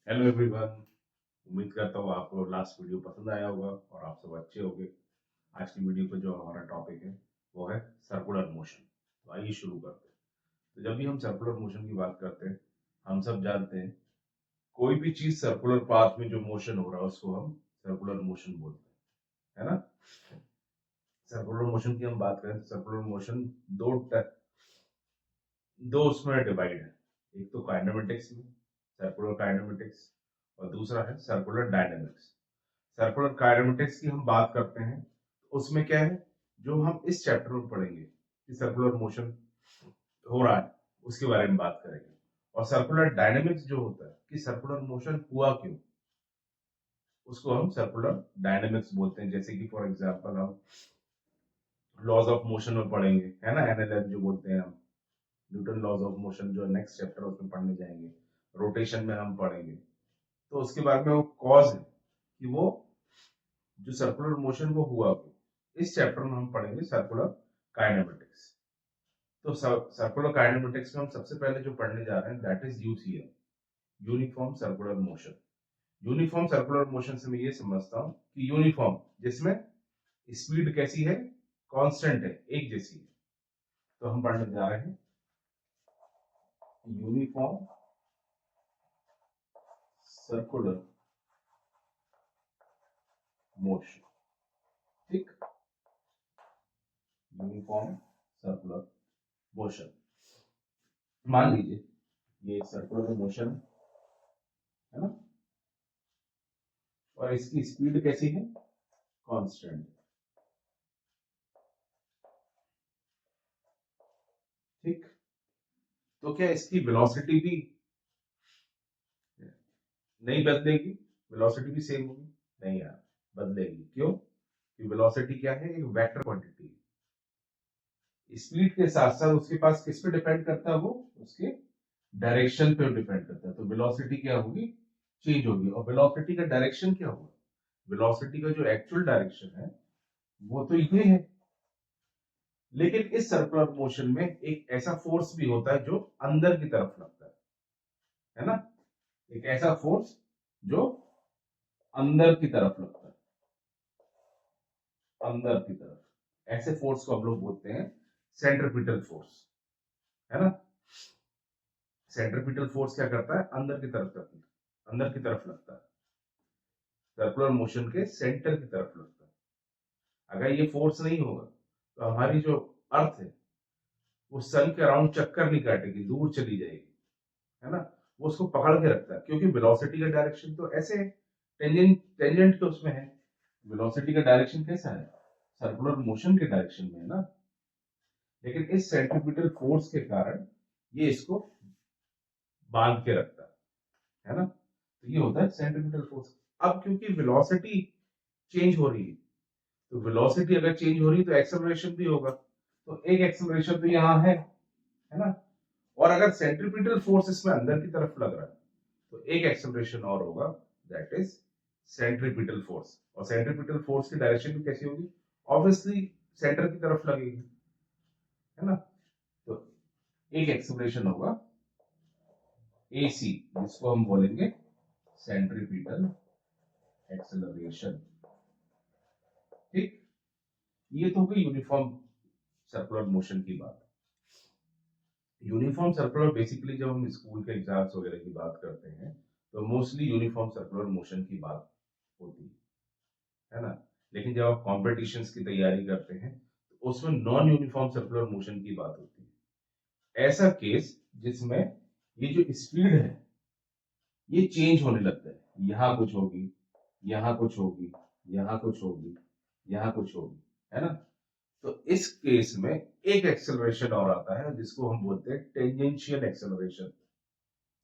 Hello everyone. उम्मीद करता हूँ आपको लास्ट वीडियो पसंद आया होगा और आप सब अच्छे होंगे। आज की वीडियो पे जो हमारा टॉपिक है वो है सर्कुलर मोशन। तो आइए शुरू करते हैं। तो जब भी हम सर्कुलर मोशन की बात करते हैं, हम सब जानते हैं कोई भी चीज सर्कुलर पाथ में जो मोशन हो रहा है उसको हम सर्कुलर मोशन बोलते हैं, है ना। सर्कुलर मोशन की हम बात करें तो सर्कुलर मोशन दो दो उसमें डिवाइड है। एक तो काइनेमेटिक्स में, सर्कुलर काइनेमेटिक्स, और दूसरा है सर्कुलर डायनेमिक्स। सर्कुलर काइनेमेटिक्स की हम बात करते हैं तो उसमें क्या है, जो हम इस चैप्टर में पढ़ेंगे कि सर्कुलर मोशन हो रहा है उसके बारे में बात करेंगे। और सर्कुलर डायनेमिक्स जो होता है कि सर्कुलर मोशन हुआ क्यों, उसको हम सर्कुलर डायनेमिक्स बोलते हैं। जैसे कि फॉर एग्जांपल हम लॉज ऑफ मोशन में पढ़ेंगे, है ना, एनएलएम जो बोलते हैं हम, न्यूटन लॉज ऑफ मोशन जो नेक्स्ट चैप्टर उसमें पढ़ने जाएंगे। रोटेशन में हम पढ़ेंगे तो उसके बारे में वो कॉज है कि वो जो सर्कुलर मोशन वो हुआ क्यों। इस चैप्टर में हम पढ़ेंगे सर्कुलर काइनेमेटिक्स। तो सर्कुलर काइनेमेटिक्स में हम सबसे पहले जो पढ़ने जा रहे हैं that is UCM, uniform circular motion. Uniform circular motion से मैं ये समझता हूँ कि यूनिफॉर्म जिसमें स्पीड कैसी है, कांस्टेंट है, एक जैसी है। तो हम पढ़ने जा रहे हैं यूनिफॉर्म सर्कुलर मोशन। ठीक, यूनिफॉर्म सर्कुलर मोशन। मान लीजिए ये सर्कुलर मोशन है ना, और इसकी स्पीड कैसी है, कांस्टेंट। ठीक, तो क्या इसकी वेलोसिटी भी नहीं बदलेगी, वेलोसिटी भी सेम होगी? नहीं यार, बदलेगी। क्यों? कि वेलोसिटी क्या है, एक वेक्टर क्वांटिटी है। स्पीड के साथ साथ उसके पास किस पे डिपेंड करता है, वो उसके डायरेक्शन पे डिपेंड करता है। तो वेलोसिटी क्या होगी, चेंज होगी। और वेलोसिटी का डायरेक्शन क्या होगा, वेलोसिटी का जो एक्चुअल डायरेक्शन है वो तो ये है। लेकिन इस सर्कुलर मोशन में एक ऐसा फोर्स भी होता है जो अंदर की तरफ लगता है ना, एक ऐसा फोर्स जो अंदर की तरफ लगता है, अंदर की तरफ। ऐसे फोर्स को हम लोग बोलते हैं सेंट्रिपिटल फोर्स, है ना। सेंट्रिपिटल फोर्स क्या करता है, अंदर की तरफ लगता है, अंदर की तरफ लगता है, सर्कुलर मोशन के सेंटर की तरफ लगता है। अगर ये फोर्स नहीं होगा तो हमारी जो अर्थ है वो सन के अराउंड चक्कर नहीं काटेगी, दूर चली जाएगी, है ना। वो उसको पकड़ के रखता है क्योंकि वेलोसिटी का डायरेक्शन तो ऐसे है, टेंजेंट टेंजेंट तो उसमें है। वेलोसिटी का डायरेक्शन कैसा है, सर्कुलर मोशन के डायरेक्शन में है ना। लेकिन इस सेंट्रिपिटल फोर्स के कारण ये इसको बांध के रखता है ना। तो ये होता है सेंट्रिपिटल फोर्स। अब क्योंकि वेलोसिटी चेंज हो रही है, तो वेलोसिटी अगर चेंज हो रही है तो एक्सेलरेशन भी होगा। तो एक एक्सेलरेशन तो यहाँ है ना। और अगर सेंट्रिपिटल फोर्स इसमें अंदर की तरफ लग रहा है तो एक एक्सेलरेशन और होगा, दैट इज सेंट्रिपिटल फोर्स। और सेंट्रिपिटल फोर्स की डायरेक्शन भी कैसी होगी, ऑब्वियसली सेंटर की तरफ लगेगी, है ना। तो एक एक्सेलरेशन होगा AC, जिसको हम बोलेंगे सेंट्रिपिटल एक्सेलरेशन। ठीक, ये तो होगी यूनिफॉर्म सर्कुलर मोशन की बात। यूनिफॉर्म सर्कुलर बेसिकली जब हम स्कूल के एग्जाम्स वगैरह की बात करते हैं तो मोस्टली यूनिफॉर्म सर्कुलर मोशन की बात होती है ना। लेकिन जब आप कॉम्पिटिशन्स की तैयारी करते हैं तो उसमें नॉन यूनिफॉर्म सर्कुलर मोशन की बात होती है। ऐसा केस जिसमें ये जो स्पीड है ये चेंज होने लगता है, यहाँ कुछ होगी, यहाँ कुछ होगी, यहाँ कुछ होगी, यहाँ कुछ होगी, है ना। तो इस केस में एक एक्सेलरेशन और आता है जिसको हम बोलते हैं टेंजेंशियल एक्सेलरेशन,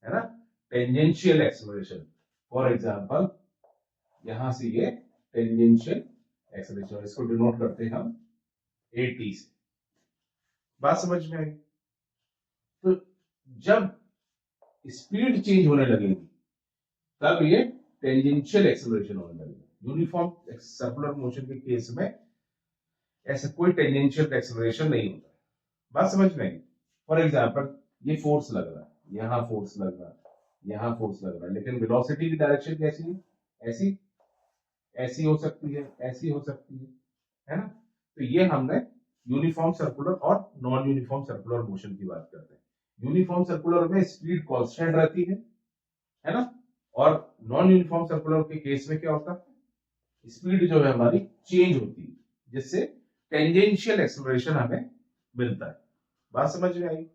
है ना। टेंजेंशियल एक्सेलरेशन, फॉर एग्जांपल यहां से ये टेंजेंशियल एक्सेलरेशन, इसको डिनोट करते हैं हम AT से। बात समझ में आई? तो जब स्पीड चेंज होने लगेगी तब ये टेंजेंशियल एक्सेलरेशन होने लगेगा। यूनिफॉर्म सर्कुलर मोशन के केस में ऐसा कोई टेंजेंशियल एक्सेलरेशन नहीं होता। बात समझ में आई? फॉर एग्जांपल ये फोर्स लग रहा है, यहाँ फोर्स लग रहा है, यहाँ फोर्स लग रहा है, लेकिन वेलोसिटी की डायरेक्शन कैसी है, ऐसी, ऐसी हो सकती है, ऐसी हो सकती है ना। तो ये हमने यूनिफॉर्म सर्कुलर और नॉन यूनिफॉर्म सर्कुलर मोशन की बात करते हैं। यूनिफॉर्म सर्कुलर में स्पीड कांस्टेंट रहती है ना, और नॉन यूनिफॉर्म सर्कुलर के केस में क्या होता है, स्पीड जो है हमारी चेंज होती है, जिससे टेंजेंशियल एक्सेलरेशन हमें मिलता है। बात समझ में आई।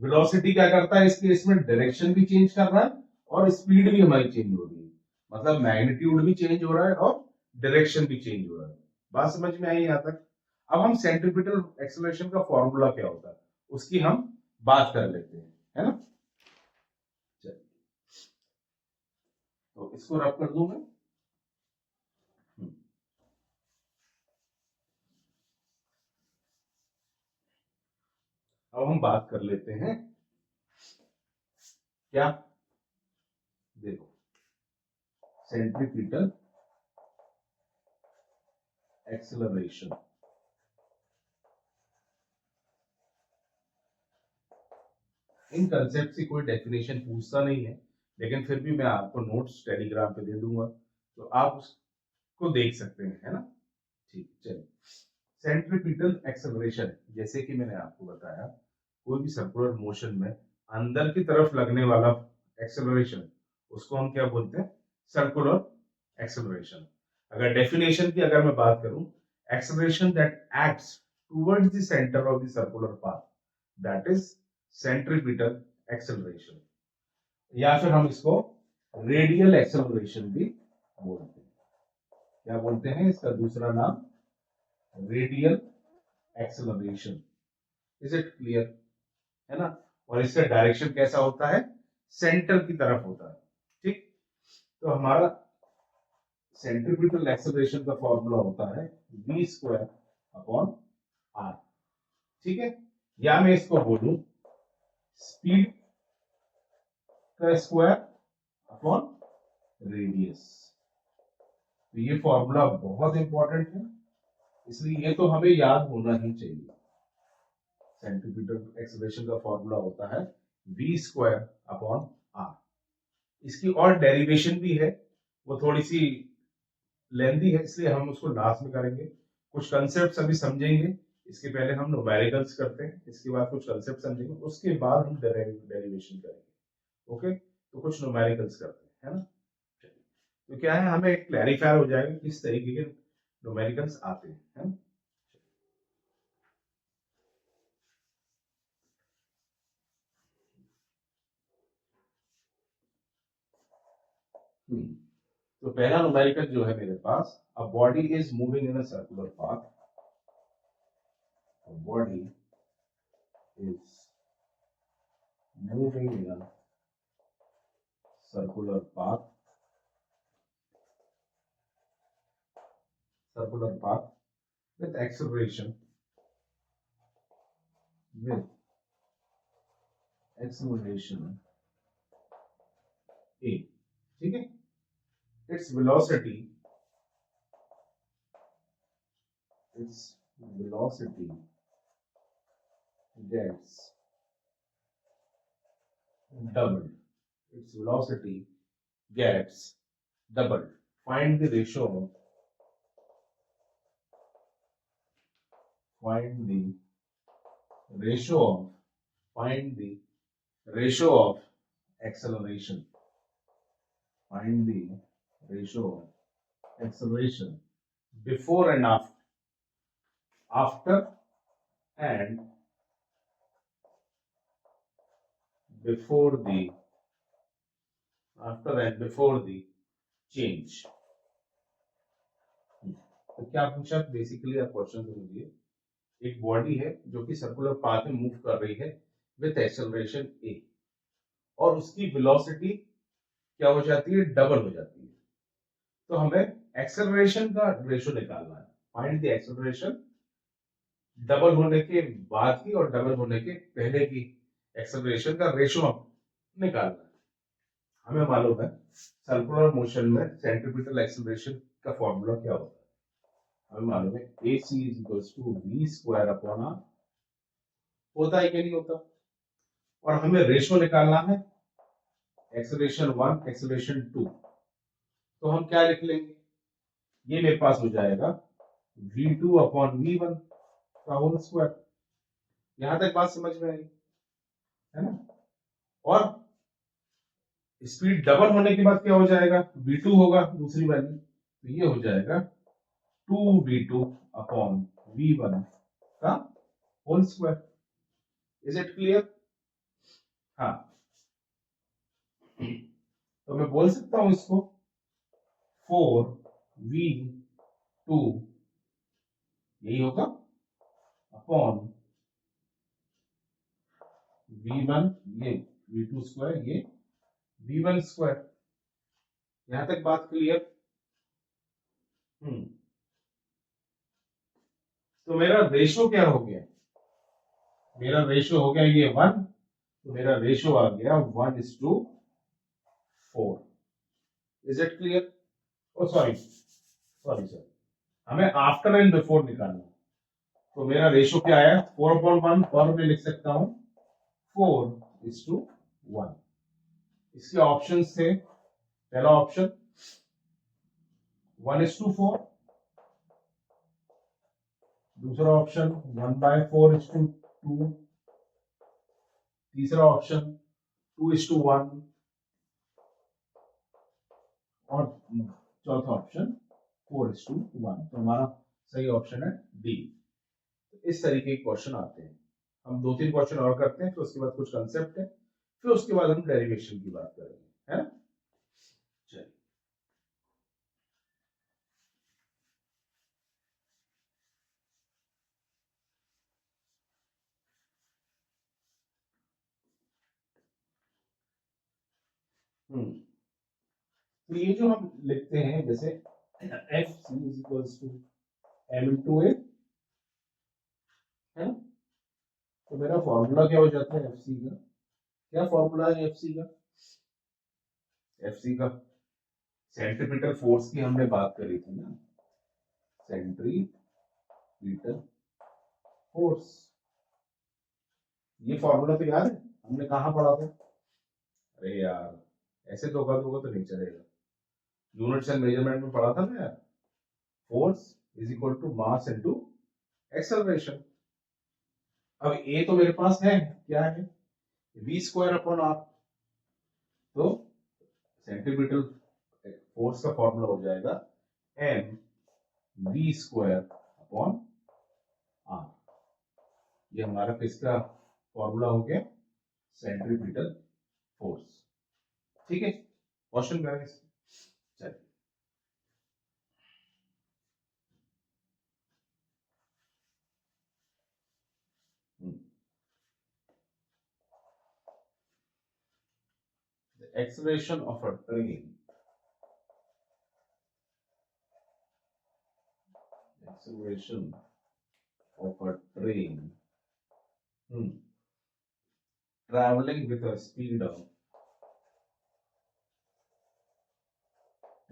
वेलोसिटी क्या करता है इस केस में, डायरेक्शन भी चेंज कर रहा है और स्पीड भी हमारी चेंज हो रही है, मतलब मैग्नीट्यूड भी चेंज हो रहा है और डायरेक्शन भी चेंज हो रहा है। बात समझ में आई यहाँ तक। अब हम सेंट्रीपिटल एक्सेलरेशन का फॉर्मूला क्या होता है उसकी हम बात कर लेते हैं, है ना। चलिए, तो इसको रब कर दूं मैं। अब हम बात कर लेते हैं क्या, देखो, सेंट्रीपिटल एक्सेलरेशन। इन कंसेप्ट की कोई डेफिनेशन पूछता नहीं है, लेकिन फिर भी मैं आपको नोट्स टेलीग्राम पे दे दूंगा, तो आप उसको देख सकते हैं, है ना। ठीक, चलिए। सेंट्रीपिटल एक्सेलरेशन, जैसे कि मैंने आपको बताया, कोई भी सर्कुलर मोशन में अंदर की तरफ लगने वाला एक्सेलरेशन, उसको हम क्या बोलते हैं, सर्कुलर एक्सेलरेशन। अगर डेफिनेशन की अगर मैं बात करूं, acceleration that acts towards the centre of the circular path, that is centripetal acceleration, या फिर हम इसको रेडियल एक्सेलरेशन भी बोलते हैं। क्या बोलते हैं इसका दूसरा नाम, radial acceleration. Is it clear, है ना। और इसका डायरेक्शन कैसा होता है, सेंटर की तरफ होता है। ठीक, तो हमारा सेंट्रीपिटल एक्सेलरेशन का फॉर्मूला होता है v² अपॉन r। ठीक है, या मैं इसको बोलूं स्पीड का स्क्वायर अपॉन रेडियस। तो ये फॉर्मूला बहुत इंपॉर्टेंट है, इसलिए ये तो हमें याद होना ही चाहिए। सेंट्रीपिटल एक्सेलरेशन का फॉर्मूला होता है v² अपॉन r। इसकी और डेरिवेशन भी है, वो थोड़ी सी लेंदी है, इसलिए हम उसको लास्ट में करेंगे। कुछ कंसेप्ट अभी समझेंगे, इसके पहले हम न्यूमेरिकल्स करते हैं, इसके बाद कुछ कंसेप्ट समझेंगे, उसके बाद हम डेरिवेशन करेंगे। ओके, तो कुछ न्यूमेरिकल्स करते हैं, है ना। तो क्या है, हमें क्लैरिफाई हो जाएगा किस तरीके के न्यूमेरिकल्स आते हैं, है ना। तो पहला न्यूमेरिकल जो है मेरे पास, a body is moving in a circular path, a body is moving in a circular path, circular path with acceleration, with acceleration a, ठीक है। its velocity gets doubled, its velocity gets doubled. Find the ratio of, find the ratio of, find the ratio of acceleration, find the ratio of acceleration before and after and before the, after and before the change। तो क्या पूछा basically, आप question समझिए। एक body है जो कि circular path में मूव कर रही है विथ एक्सेलरेशन a, और उसकी वेलोसिटी क्या हो जाती है, डबल हो जाती है। तो हमें एक्सेलरेशन का रेशो निकालना है, फाइंड द एक्सेलरेशन डबल होने के बाद की और डबल होने के पहले की एक्सेलरेशन का रेशो निकालना है। हमें मालूम है सर्कुलर मोशन में सेंट्रीपिटल एक्सेलरेशन का फॉर्मूला क्या होता है, हमें मालूम है AC is equals to v² upon r। होता है कि नहीं होता, और हमें रेशो निकालना है एक्सेलरेशन 1, एक्सेलरेशन 2, तो हम क्या लिख लेंगे, ये मेरे पास हो जाएगा v2 अपॉन v1 का होल स्क्वायर। यहां तक बात समझ में आई है ना। और स्पीड डबल होने के बाद क्या हो जाएगा, v2 होगा दूसरी वैल्यू, तो ये हो जाएगा 2v2 अपॉन v1 का whole square. Is it clear? हाँ, तो मैं बोल सकता हूं इसको 4v2 यही होगा अपॉन v1, ये v2 स्क्वायर, ये v1 स्क्वायर। यहां तक बात क्लियर? तो मेरा रेशो क्या हो गया, मेरा रेशो हो गया ये 1, तो मेरा रेशो आ गया 1:4। Is it clear? Oh sorry sorry sir, हमें आफ्टर एंड बिफोर निकालना। तो मेरा रेशो क्या आया 4/1, और मैं लिख सकता हूं 4:1। इसके ऑप्शन थे, पहला ऑप्शन 1:4, दूसरा ऑप्शन 1/4:2, तीसरा ऑप्शन 2:1, और चौथा ऑप्शन 4:1। तो हमारा सही ऑप्शन है डी। इस तरीके के क्वेश्चन आते हैं। हम 2-3 क्वेश्चन और करते हैं, फिर उसके बाद कुछ कंसेप्ट है, फिर उसके बाद हम डेरिवेशन की बात करेंगे, है ना। चलिए, तो ये जो हम लिखते हैं जैसे F C is equals to M into A, है ना। तो मेरा फॉर्मूला क्या हो जाता है एफ सी का, क्या फॉर्मूला है एफ सी का, एफ सी का सेंट्रीपिटल फोर्स की हमने बात करी थी ना, सेंट्रीपिटल फोर्स। ये फॉर्मूला तो याद है, हमने कहाँ पढ़ा था? अरे यार ऐसे धोखा दोगे तो नहीं चलेगा, यूनिट्स एंड मेजरमेंट में पढ़ा था ना यार। Force is equal to mass into acceleration. अब ए तो मेरे पास है, क्या है, v स्क्वायर अपॉन आर। तो सेंटीमीटर फोर्स का फॉर्मूला हो जाएगा m v square upon R. ये हमारा किसका फॉर्मूला हो गया, सेंट्रीपिटल फोर्स। ठीक है, क्वेश्चन करेंगे। चलिए, the acceleration of a train, acceleration of a train traveling with a speed of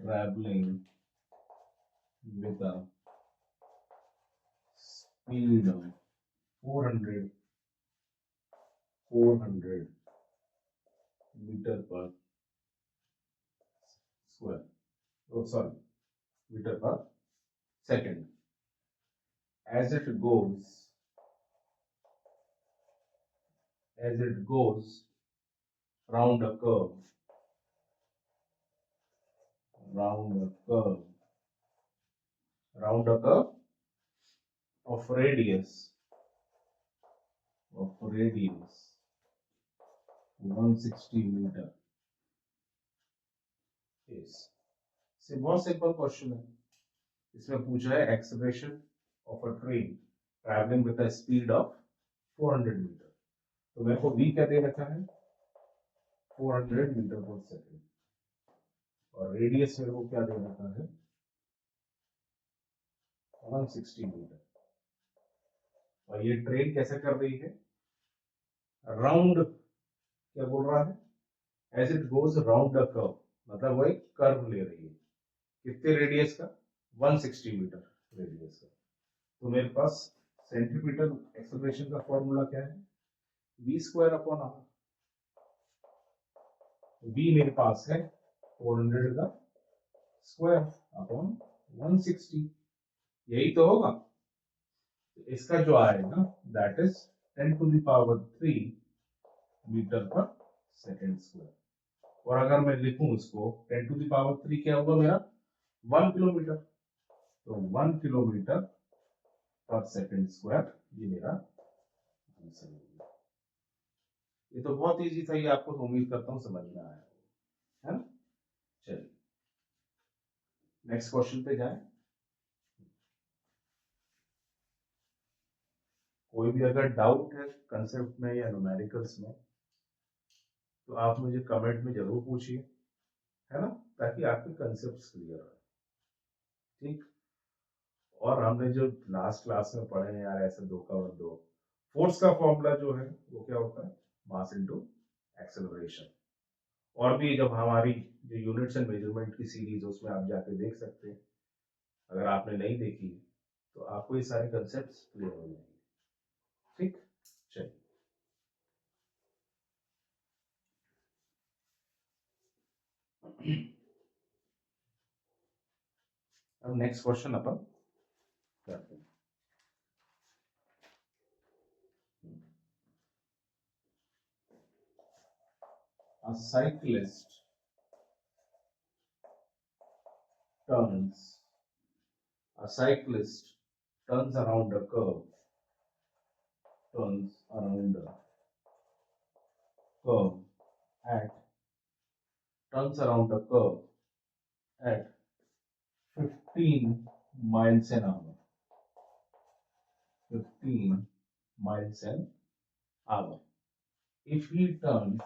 traveling with a speed of 400 meter per square, oh sorry, meter per second, as it goes round a curve, round a curve of radius 160 meter is। से बहुत simple question है, इसमें पूछा है acceleration of a train travelling with a speed of 400 metre. तो मेरे को v क्या दे रखा है 400 मीटर पर सेकंड, और रेडियस मेरे को क्या दे रखा है 160 मीटर। और ये ट्रेन कैसे कर रही है, राउंड, क्या बोल रहा है, as it goes round the curve, मतलब वो एक कर्व ले रही है, कितने रेडियस का 160 मीटर रेडियस का। तो मेरे पास सेंट्रीपिटल एक्सेलरेशन का फॉर्मूला क्या है v square upon R. v मेरे पास है 400 का स्क्वायर अपॉन 160, यही तो होगा। तो इसका जो आएगा दैट इज 10⁻³ मीटर पर सेकेंड स्क्वायर। और अगर मैं लिखूं इसको 10⁻³ क्या होगा मेरा 1 किलोमीटर, तो 1 किलोमीटर पर सेकेंड स्क्वायर ये मेरा आंसर होगा। ये तो बहुत इजी था, ये आपको तो उम्मीद करता हूँ समझ में आया है ना। चलिए नेक्स्ट क्वेश्चन पे जाएं। कोई भी अगर डाउट है कंसेप्ट में या न्यूमेरिकल्स में तो आप मुझे कमेंट में जरूर पूछिए, है ना, ताकि आपके कंसेप्ट क्लियर हो। ठीक। और हमने जो लास्ट क्लास में पढ़े हैं यार, ऐसे दो का दो, फोर्स का फॉर्मूला जो है वो क्या होता है, मास इनटू एक्सेलरेशन। और भी जब हमारी जो यूनिट्स एंड मेजरमेंट की सीरीज है उसमें आप जाके देख सकते हैं, अगर आपने नहीं देखी तो आपको ये सारे कंसेप्ट क्लियर हो जाएंगे। ठीक, चलिए अब नेक्स्ट क्वेश्चन अपन करते हैं। A cyclist turns a cyclist turns around a curve turns around a curve at turns around a curve at 15 miles an hour. 15 miles an hour. If he turns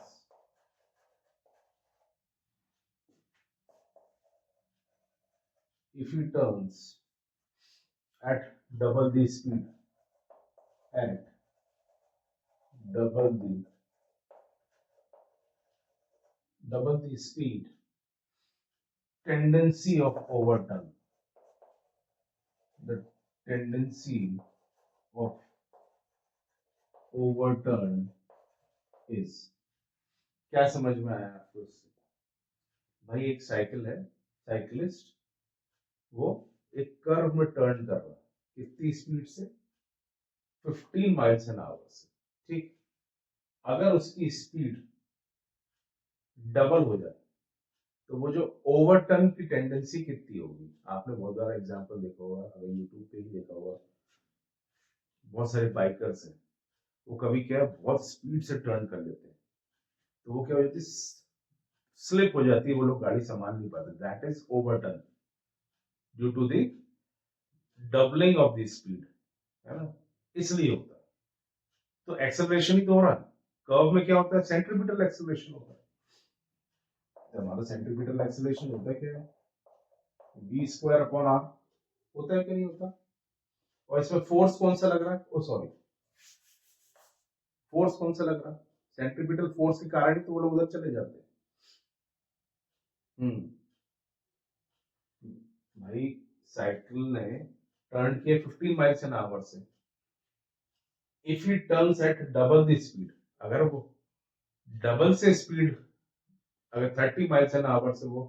at double the speed, at double the speed, tendency of overturn, the tendency of overturn is, क्या समझ में आया आपको इससे? भाई एक cycle है, cyclist वो एक कर्व में टर्न कर रहा है, कितनी स्पीड से, 15 माइल्स एन आवर से। ठीक, अगर उसकी स्पीड डबल हो जाए तो वो जो ओवरटर्न की टेंडेंसी कितनी होगी। आपने बहुत सारा एग्जांपल देखा होगा, अगर यूट्यूब पे ही देखा होगा, बहुत सारे बाइकर्स हैं, वो कभी क्या है बहुत स्पीड से टर्न कर लेते हैं, तो वो क्या हो जाती है, स्लिप हो जाती है, वो लोग गाड़ी संभाल नहीं पाते, that is overturn due to the doubling of the speed, है ना, इसलिए होता है। तो एक्सेलरेशन ही तो हो रहा है, कर्व में क्या होता है, सेंट्रीपिटल एक्सेलरेशन होता है। तो हमारा सेंट्रीपिटल एक्सेलरेशन होता है क्या है, v² / r होता है कि नहीं होता। और इसमें फोर्स कौन सा लग रहा है, ओ सॉरी, फोर्स कौन सा लग रहा है, सेंट्रीपिटल फोर्स के कारण ही तो वो लोग उधर चले जाते हैं। भाई साइकिल ने टर्न किया 15 माइल्स एन आवर से, if he turns eight double the speed, अगर वो डबल से स्पीड, अगर 30 माइल्स एन आवर से वो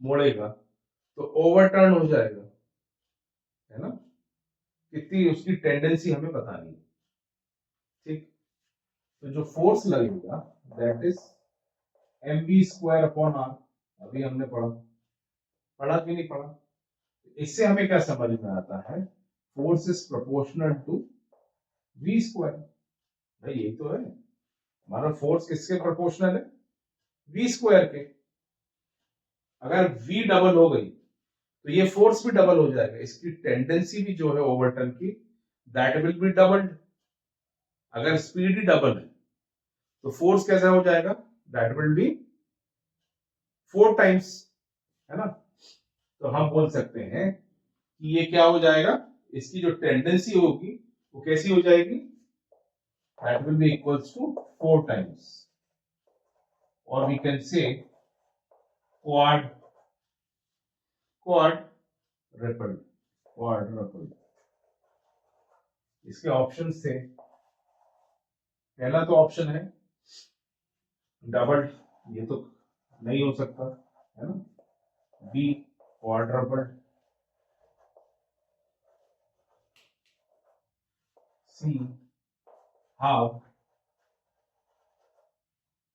मोड़ेगा तो ओवरटर्न हो जाएगा, है ना, कितनी उसकी टेंडेंसी हमें बतानी है। ठीक, तो जो फोर्स लगेगा दैट इज mv² / r, अभी हमने पढ़ा कि नहीं पढ़ा। इससे हमें क्या समझ में आता है, force is proportional to v²। भाई यही तो है, हमारा फोर्स किसके प्रोपोर्शनल है, v² के। अगर v डबल हो गई तो ये फोर्स भी डबल हो जाएगा, इसकी टेंडेंसी भी जो है ओवरटर्न की दैट विल बी डबल्ड। अगर स्पीड ही डबल है तो फोर्स कैसा हो जाएगा, दैट विल बी 4 टाइम्स, है ना। तो हम बोल सकते हैं कि ये क्या हो जाएगा, इसकी जो टेंडेंसी होगी वो कैसी हो जाएगी, that will be equals to 4 times, और we can say quadruple. इसके ऑप्शंस थे, पहला तो ऑप्शन है डबल, ये तो नहीं हो सकता, है ना। B quadruple, C half,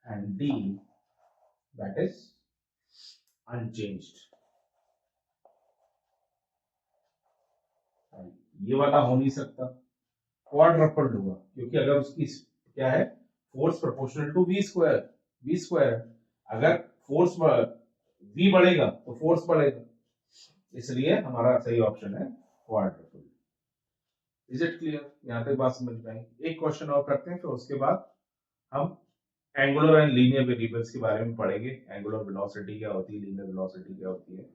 and D that is unchanged. ये वाला हो नहीं सकता, क्वाड्रपल होगा, क्योंकि अगर उसकी क्या है, force proportional to V square, V square है, अगर फोर्स वी बढ़ेगा तो फोर्स बढ़ेगा, इसलिए हमारा सही ऑप्शन है क्वाड्रपल। Is it clear? यहां तक बात समझ में आई? एक क्वेश्चन और करते हैं, फिर उसके बाद हम एंगुलर एंड लीनियर वेरिएबल्स के बारे में पढ़ेंगे। एंगुलर वेलोसिटी क्या होती है, लीनियर वेलोसिटी क्या होती है,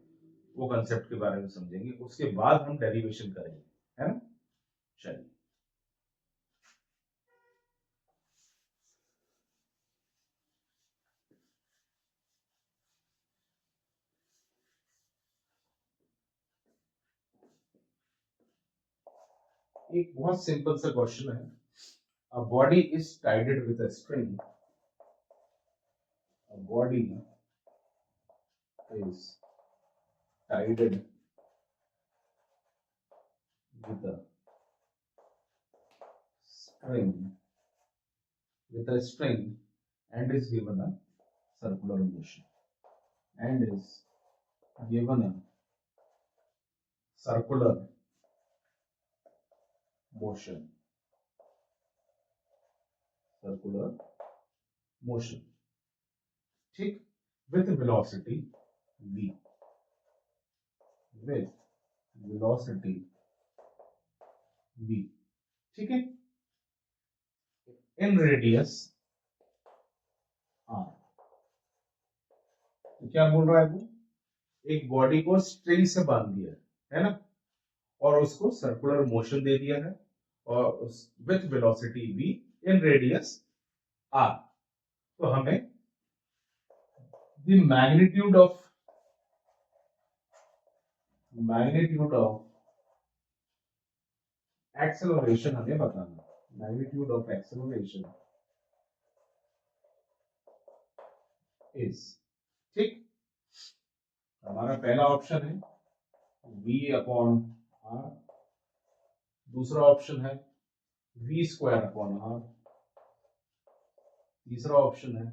वो कंसेप्ट के बारे में समझेंगे, उसके बाद हम डेरिवेशन करेंगे, है ना। चलिए, एक बहुत सिंपल सा क्वेश्चन है। A body is tied with a string. A body is tied with a string, and is given a circular motion. And is given a circular motion. Circular motion. ठीक, with velocity v. With velocity v. ठीक है, in radius r. तो क्या बोल रहा है वो, एक बॉडी को स्ट्रिंग से बांध दिया है ना, और उसको सर्कुलर मोशन दे दिया है, और with velocity v in radius r। तो हमें द मैग्नीट्यूड ऑफ एक्सेलरेशन हमें बताना, मैग्नीट्यूड ऑफ एक्सेलरेशन इज, ठीक। हमारा पहला ऑप्शन है v अपॉन r, दूसरा ऑप्शन है v स्क्वायर अपॉन r, तीसरा ऑप्शन है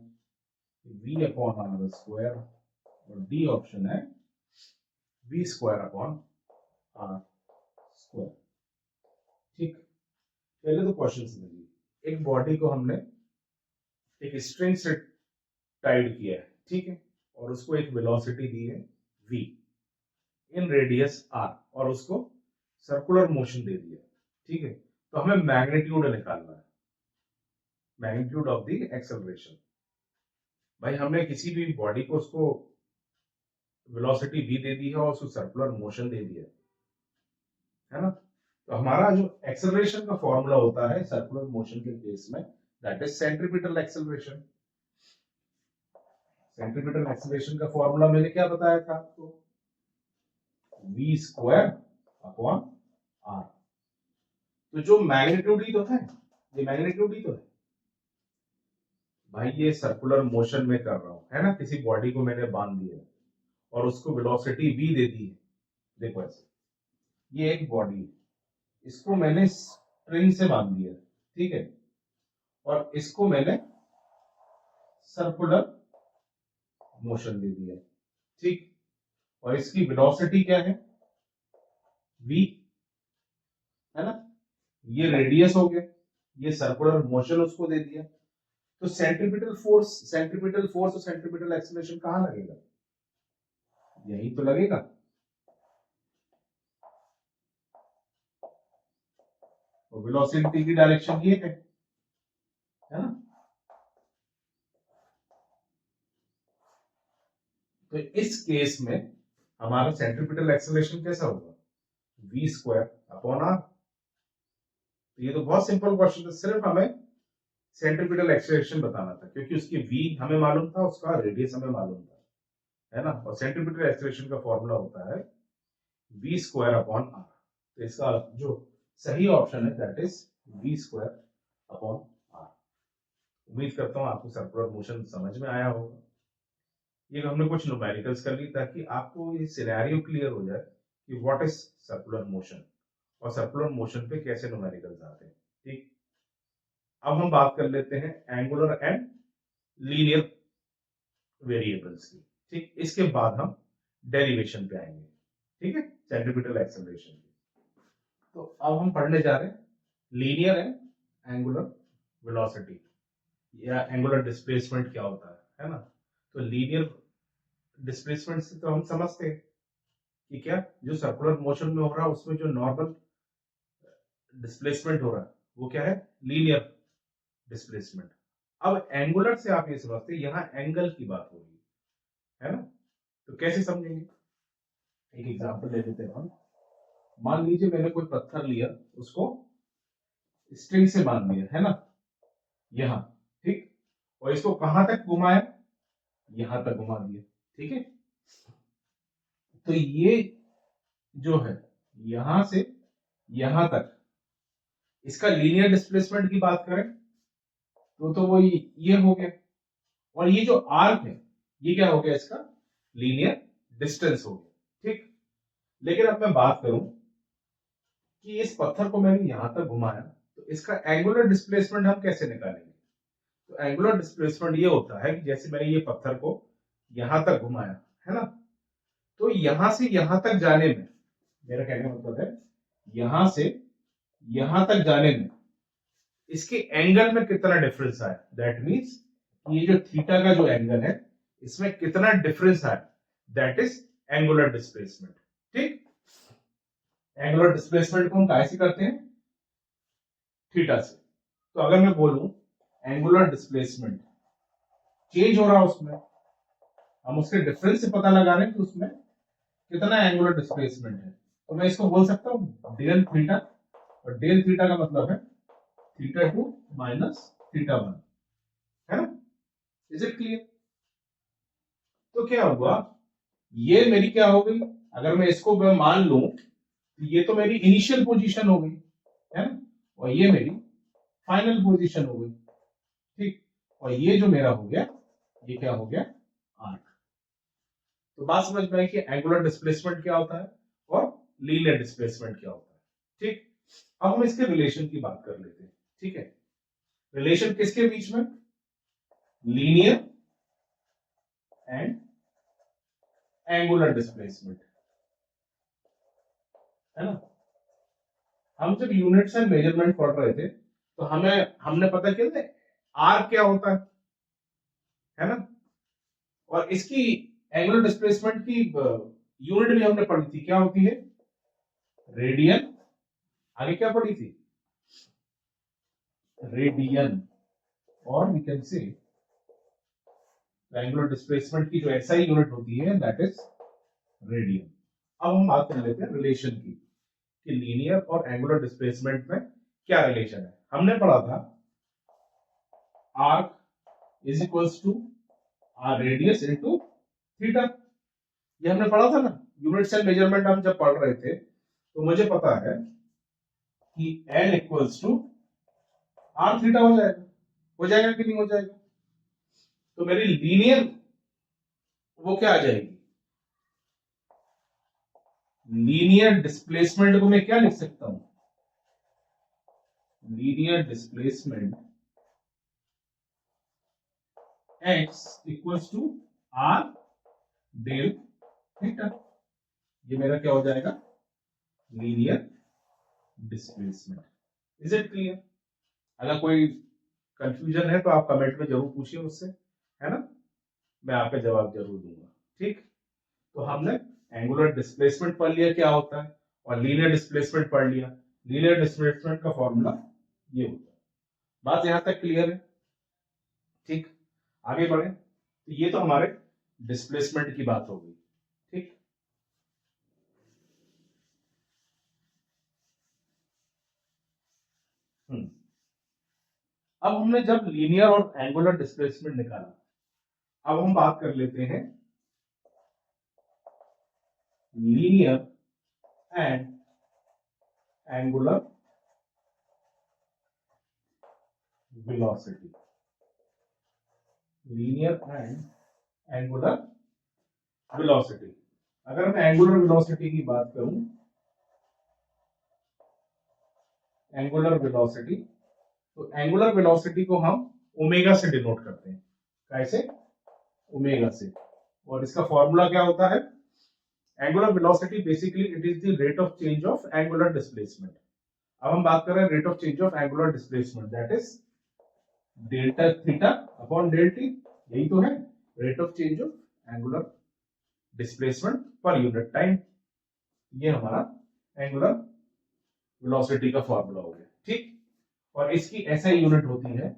v अपॉन r स्क्वायर, और डी ऑप्शन है v square upon r square. ठीक, पहले तो क्वेश्चन समझिए। एक बॉडी को हमने एक स्ट्रिंग से टाइड किया है, ठीक है, और उसको एक वेलोसिटी दी है v इन रेडियस r, और उसको सर्कुलर मोशन दे दिया, ठीक है। तो हमें मैग्नीट्यूड निकालना है, मैग्नीट्यूड ऑफ द एक्सेलरेशन। भाई हमने किसी भी बॉडी को उसको वेलोसिटी v दे दी है और उसको सर्कुलर मोशन दे दिया है ना। तो हमारा जो एक्सेलरेशन का फॉर्मूला होता है सर्कुलर मोशन के केस में, that is centripetal acceleration. Centripetal acceleration का फॉर्मूला मैंने क्या बताया था आपको, v स्क्वायर अपॉन r। तो जो मैग्नीट्यूड ही तो है, ये मैग्नीट्यूड ही तो है भाई, ये सर्कुलर मोशन में कर रहा हूं, है ना, किसी बॉडी को मैंने बांध दिया और उसको वेलोसिटी v दे दी है। देखो ऐसे, ये एक बॉडी है, इसको मैंने स्ट्रिंग से बांध दिया, ठीक है, और इसको मैंने सर्कुलर मोशन दे दिया, ठीक, और इसकी वेलोसिटी क्या है, v, है ना, ये रेडियस हो गया, ये सर्कुलर मोशन उसको दे दिया। तो सेंट्रीपिटल फोर्स और सेंट्रीपिटल एक्सेलरेशन कहां लगेगा, यही तो लगेगा। और वेलोसिटी की डायरेक्शन ये है ना। तो इस केस में हमारा सेंट्रीपिटल एक्सेलरेशन कैसा होगा, v स्क्वायर अपॉन r। तो ये तो बहुत सिंपल क्वेश्चन था, सिर्फ हमें सेंट्रीपिटल एक्सेलरेशन बताना था, क्योंकि उसकी v हमें मालूम था, उसका रेडियस हमें मालूम था, है ना। और सेंट्रीपिटल एक्सेलरेशन का फॉर्मूला होता है v स्क्वायर अपॉन r। तो इसका जो सही ऑप्शन है that is v square upon r। उम्मीद करता हूं आपको सर्कुलर मोशन समझ में आया होगा। ये हमने कुछ न्यूमेरिकल्स कर ली ताकि आपको ये सिनेरियो क्लियर हो जाए कि व्हाट इज सर्कुलर मोशन और सर्कुलर मोशन पे कैसे न्यूमेरिकल्स आते हैं। ठीक, अब हम बात कर लेते हैं एंगुलर एंड लीनियर वेरिएबल्स की। ठीक, इसके बाद हम डेरिवेशन पे आएंगे। ठीक है, सेंट्रीपिटल एक्सेलरेशन की। तो अब हम पढ़ने जा रहे हैं लीनियर एंड एंगुलर वेलोसिटी या एंगुलर डिस्प्लेसमेंट क्या होता है ना। तो लीनियर डिस्प्लेसमेंट से तो हम समझते हैं कि क्या जो सर्कुलर मोशन में हो रहा है उसमें जो नॉर्मल डिस्प्लेसमेंट हो रहा है वो क्या है, लीनियर डिस्प्लेसमेंट। अब एंगुलर से आप ये समझते हैं यहाँ एंगल की बात हो रही है ना। तो कैसे समझेंगे, एक एग्जांपल ले लेते हैं हम। मान लीजिए मैंने कोई पत्थर लिया, उसको स्ट्रिंग से बांध दिया है ना यहाँ, ठीक, और इसको कहां तक घुमाया, यहां तक घुमा दिया। ठीक है, तो ये जो है यहां से यहां तक, इसका लीनियर डिस्प्लेसमेंट की बात करें तो वो ये हो गया। और ये जो आर्क है ये क्या हो गया, इसका लीनियर डिस्टेंस हो गया। ठीक, लेकिन अब मैं बात करूं कि इस पत्थर को मैंने यहां तक घुमाया, तो इसका एंगुलर डिस्प्लेसमेंट हम कैसे निकालेंगे। तो एंगुलर डिस्प्लेसमेंट ये होता है कि जैसे मैंने ये पत्थर को यहां तक घुमाया है ना, तो यहां से यहां तक जाने में, मेरा कहने का मतलब है यहां से यहां तक जाने में इसके एंगल में कितना डिफरेंस आया, दैट मींस ये जो थीटा का जो एंगल है इसमें कितना डिफरेंस आया, दैट इज एंगुलर डिस्प्लेसमेंट। ठीक, एंगुलर डिस्प्लेसमेंट को हम कैसे करते हैं, थीटा से। तो अगर मैं बोलूं एंगुलर डिस्प्लेसमेंट चेंज हो रहा है उसमें, हम उसके डिफरेंस से पता लगा रहे हैं कि उसमें कितना एंगुलर डिस्प्लेसमेंट है, तो मैं इसको बोल सकता हूं डेल थीटा, और डेल थीटा का मतलब है थीटा 2 माइनस थीटा 1, है ना। Is it clear. तो क्या हुआ, ये मेरी क्या हो गई, अगर मैं इसको मान लूं तो ये तो मेरी इनिशियल पोजीशन हो गई है ना, और ये मेरी फाइनल पोजीशन हो गई। ठीक, और ये जो मेरा हो गया ये क्या हो गया, आर्क। तो बात समझ में आई कि एंगुलर डिस्प्लेसमेंट क्या होता है और लीनियर डिस्प्लेसमेंट क्या होता है। ठीक, अब हम इसके रिलेशन की बात कर लेते हैं। ठीक है, रिलेशन किसके बीच में, लीनियर एंड एंगुलर डिस्प्लेसमेंट, है ना। हम जब यूनिट्स एंड मेजरमेंट पढ़ रहे थे तो हमने पता किया था आर क्या होता है ना, और इसकी एंगुलर डिस्प्लेसमेंट की यूनिट भी हमने पढ़ी थी, क्या होती है, रेडियन। आगे क्या पढ़ी थी, रेडियन, और we can say angular displacement की जो एसआई यूनिट होती है दैट इज रेडियन। अब हम बात कर लेते हैं रिलेशन की कि लीनियर और एंगुलर डिस्प्लेसमेंट में क्या रिलेशन है। हमने पढ़ा था arc is equals to R radius into theta, ये हमने पढ़ा था ना। यूनिट्स एंड मेजरमेंट हम जब पढ़ रहे थे तो मुझे पता है कि L equals to R theta हो जाएगा कि नहीं हो जाएगा। तो मेरी लीनियर वो क्या आ जाएगी, लीनियर डिस्प्लेसमेंट को मैं क्या लिख सकता हूं, linear displacement x equals to R del theta, ये मेरा क्या हो जाएगा, linear displacement. Is it clear. अगर कोई कंफ्यूजन है तो आप कमेंट में जरूर पूछिए मुझसे, है ना, मैं आपका जवाब जरूर दूंगा। ठीक, तो हमने एंगुलर डिस्प्लेसमेंट पढ़ लिया क्या होता है, और लीनियर डिस्प्लेसमेंट पढ़ लिया। लीनियर डिस्प्लेसमेंट का फॉर्मूला ये होता है। बात यहां तक क्लियर है। ठीक, आगे बढ़े। तो ये तो हमारे डिस्प्लेसमेंट की बात हो गई। ठीक, अब हमने जब लीनियर और एंगुलर डिस्प्लेसमेंट निकाला, अब हम बात कर लेते हैं linear and angular velocity, linear and angular velocity, अगर मैं एंगुलर वेलोसिटी की बात करूं, एंगुलर वेलोसिटी, तो एंगुलर वेलोसिटी को हम ओमेगा से डिनोट करते हैं। कैसे? ओमेगा से। और इसका फॉर्मूला क्या होता है? Angular velocity basically it is the rate of change of angular displacement. अब हम बात कर रहे हैं rate of change of angular displacement, that is delta theta upon del T. यही तो है rate of change of angular displacement पर यूनिट टाइम। ये हमारा एंगुलर वेलोसिटी का फॉर्मूला हो गया, ठीक। और इसकी ऐसा यूनिट होती है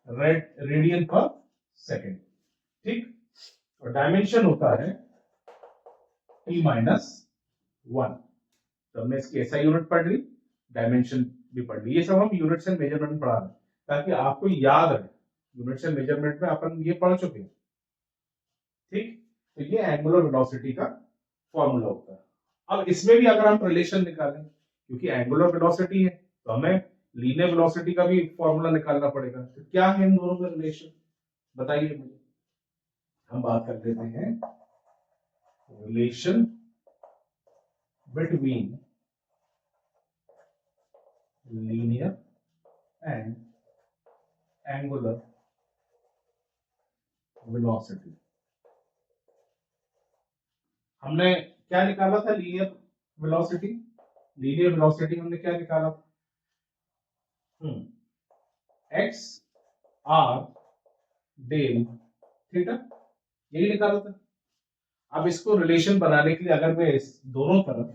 रेडियन पर सेकेंड, ठीक। और डायमेंशन होता है t माइनस 1। तो हमने इसकी ऐसा यूनिट पढ़ ली, डायमेंशन भी पढ़ ली। ये सब हम यूनिट्स एंड मेजरमेंट पढ़ा रहे हैं ताकि आपको याद रहे। यूनिट्स एंड मेजरमेंट में अपन ये पढ़ चुके हैं, ठीक। तो ये एंगुलर वेलोसिटी का फॉर्मूला होता है। अब इसमें भी अगर हम रिलेशन निकालें, क्योंकि एंगुलर वेलोसिटी है तो हमें लीनियर वेलोसिटी का भी फॉर्मूला निकालना पड़ेगा। तो क्या है इन दोनों में रिलेशन, बताइए मुझे। हम बात कर लेते हैं relation between linear and angular velocity. हमने क्या निकाला था? Linear velocity. लीनियर वेलोसिटी हमने क्या निकाला था? एक्स आर डेल थीटा, यही निकाला था। अब इसको रिलेशन बनाने के लिए अगर मैं इस दोनों तरफ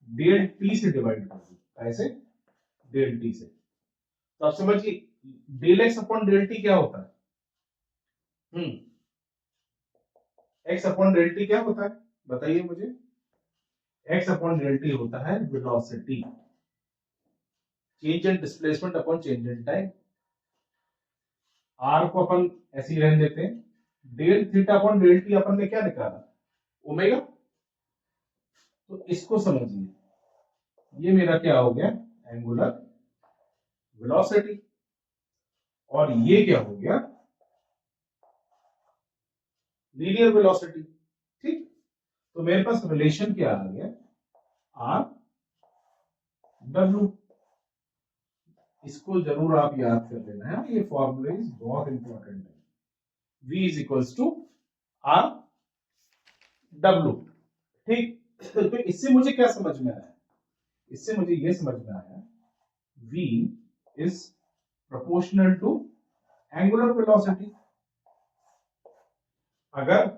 डेल टी से डिवाइड कर दूं, ऐसे डेल टी से, तो आप समझिए del X upon del T क्या होता है? एक्स अपॉन डेल टी क्या होता है, बताइए मुझे। एक्स अपॉन डेल टी होता है velocity, change in displacement upon change in time. R को अपन ऐसे ही रहने देते हैं। Del theta upon del T अपन ने क्या निकाला? ओमेगा। तो इसको समझिए, ये मेरा क्या हो गया? Angular velocity. और ये क्या हो गया? लीनियर वेलोसिटी, ठीक। तो मेरे पास रिलेशन क्या आ गया? R W. इसको जरूर आप याद कर लेना है, ये फॉर्मूला बहुत इंपॉर्टेंट है। V is equals to R W, ठीक। तो इससे मुझे क्या समझ में आया? इससे मुझे ये समझ में आया V is proportional to angular velocity. अगर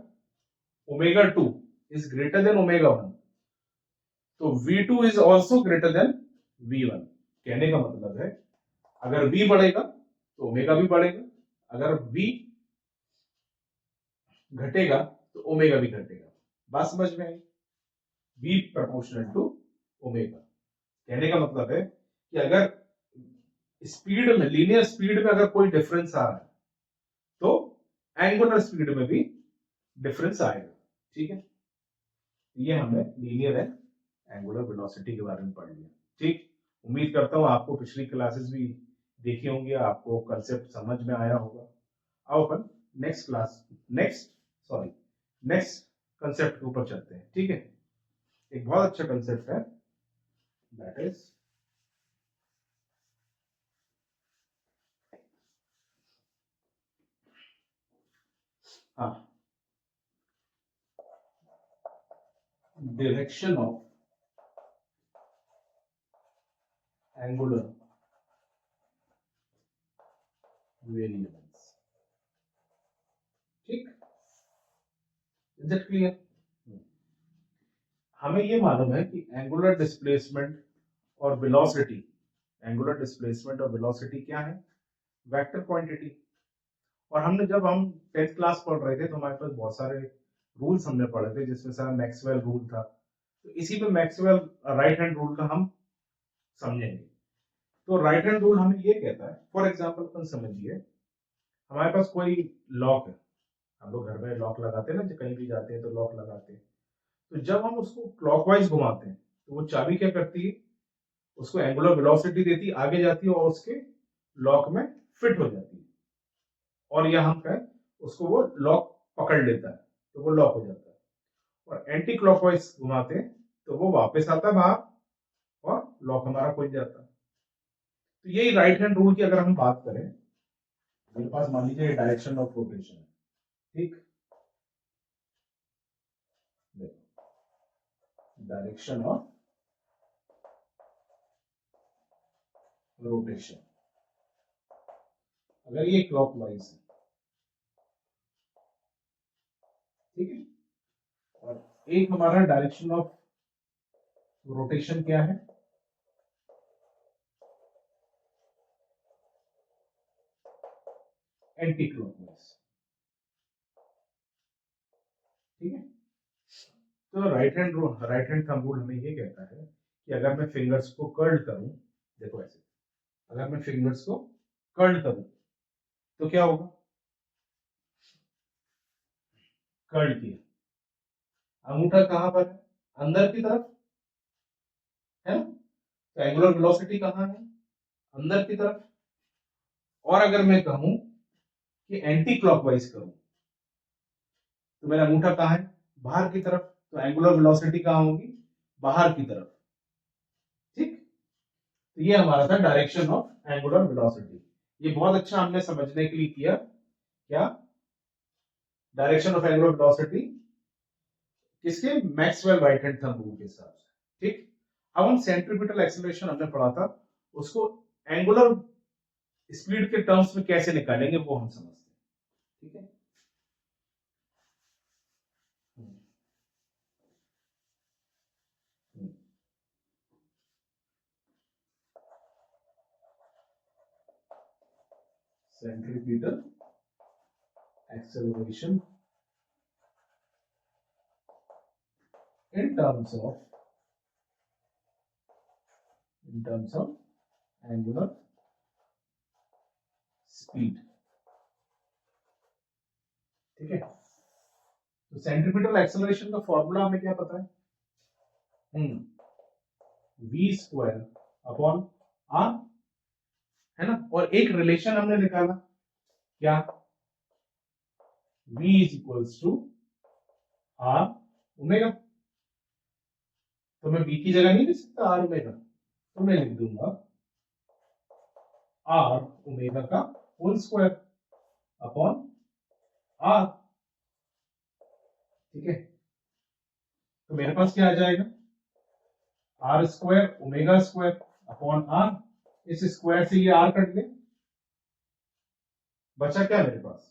omega 2 is greater than omega 1 तो V2 is also greater than V1। कहने का मतलब है अगर V बढ़ेगा तो ओमेगा भी बढ़ेगा, अगर V घटेगा तो ओमेगा भी घटेगा। बात समझ में आई? V proportional to omega. कहने का मतलब है कि अगर स्पीड में, लीनियर स्पीड में अगर कोई डिफरेंस आ रहा है तो एंगुलर स्पीड में भी डिफरेंस आएगा, ठीक है। ये हमने लीनियर एंड एंगुलर वेलोसिटी के बारे में पढ़ लिया, ठीक। उम्मीद करता हूं आपको पिछली क्लासेस भी देखी होंगी, आपको कंसेप्ट समझ में आया होगा। अब अपन नेक्स्ट कंसेप्ट के ऊपर चलते हैं, ठीक है। एक बहुत अच्छा कंसेप्ट है, that is direction of angular variables, ठीक। Is it clear? हमें ये मालूम है कि एंगुलर डिस्प्लेसमेंट और वेलोसिटी, एंगुलर डिस्प्लेसमेंट और वेलोसिटी क्या है? Vector quantity. और हमने जब हम 10th क्लास पढ़ रहे थे तो हमारे पास बहुत सारे रूल्स हमने पढ़े थे, जिसमें से मैक्सवेल रूल था। तो इसी पे मैक्सवेल राइट हैंड रूल का हम समझेंगे। तो राइट हैंड रूल हमें ये कहता है, फॉर एग्जांपल अपन समझिए हमारे पास कोई लॉक है, हम लोग घर में लॉक लगाते हैं ना, जब कहीं भी जाते हैं तो लॉक लगाते हैं। तो जब हम उसको क्लॉकवाइज घुमाते हैं तो वो चाबी क्या करती है? उसको एंगुलर वेलोसिटी देती है, आगे जाती है और उसके लॉक में फिट हो जाती है। और या हम कहें उसको वो लॉक पकड़ लेता है तो वो लॉक हो जाता है, और एंटी क्लॉकवाइज घुमाते हैं तो वो वापस आता है बाहर और लॉक हमारा खुल जाता है। तो यही राइट हैंड रूल की अगर हम बात करें, मेरे पास मान लीजिए डायरेक्शन ऑफ रोटेशन है, ठीक, डायरेक्शन ऑफ रोटेशन, अगर ये क्लॉकवाइज है, ठीक है, और एक हमारा डायरेक्शन ऑफ रोटेशन क्या है, एंटी क्लॉकवाइज, ठीक है। तो राइट हैंड थंब रूल हमें ये कहता है कि अगर मैं फिंगर्स को कर्ल करूं, देखो ऐसे, अगर मैं फिंगर्स को कर्ल करूं तो क्या होगा, कर्ल किया, अंगूठा कहां पर है, अंदर की तरफ है ना, तो एंगुलर वेलोसिटी कहां है, अंदर की तरफ। और अगर मैं कहूं कि एंटी क्लॉकवाइज करूं तो मेरा अंगूठा कहां है, बाहर की तरफ, तो एंगुलर वेलोसिटी कहां होगी, बाहर की तरफ, ठीक। तो ये हमारा था डायरेक्शन ऑफ एंगुलर वेलोसिटी। ये बहुत अच्छा हमने समझने के लिए किया, क्या, डायरेक्शन ऑफ एंगुलर वेलोसिटी किसके, Maxwell right hand thumb rule के हिसाब से, ठीक। अब हम सेंट्रीपिटल एक्सेलरेशन हमने पढ़ा था, उसको एंगुलर स्पीड के टर्म्स में कैसे निकालेंगे वो हम समझते हैं, ठीक है। Centripetal acceleration in terms of angular speed, ठीक है। तो सेंट्रीपिटल एक्सेलरेशन का फॉर्मूला हमें क्या पता है, v स्क्वायर अपॉन r, है ना, और एक रिलेशन हमने निकाला, क्या, v is equals to r omega, तो मैं v की जगह नहीं लिख सकता r ओमेगा, तो मैं लिख दूंगा r ओमेगा का होल स्क्वायर अपॉन r, ठीक है। तो मेरे पास क्या आ जाएगा, R square omega square upon R, इस स्क्वायर से ये आर कट गए, बचा क्या मेरे पास,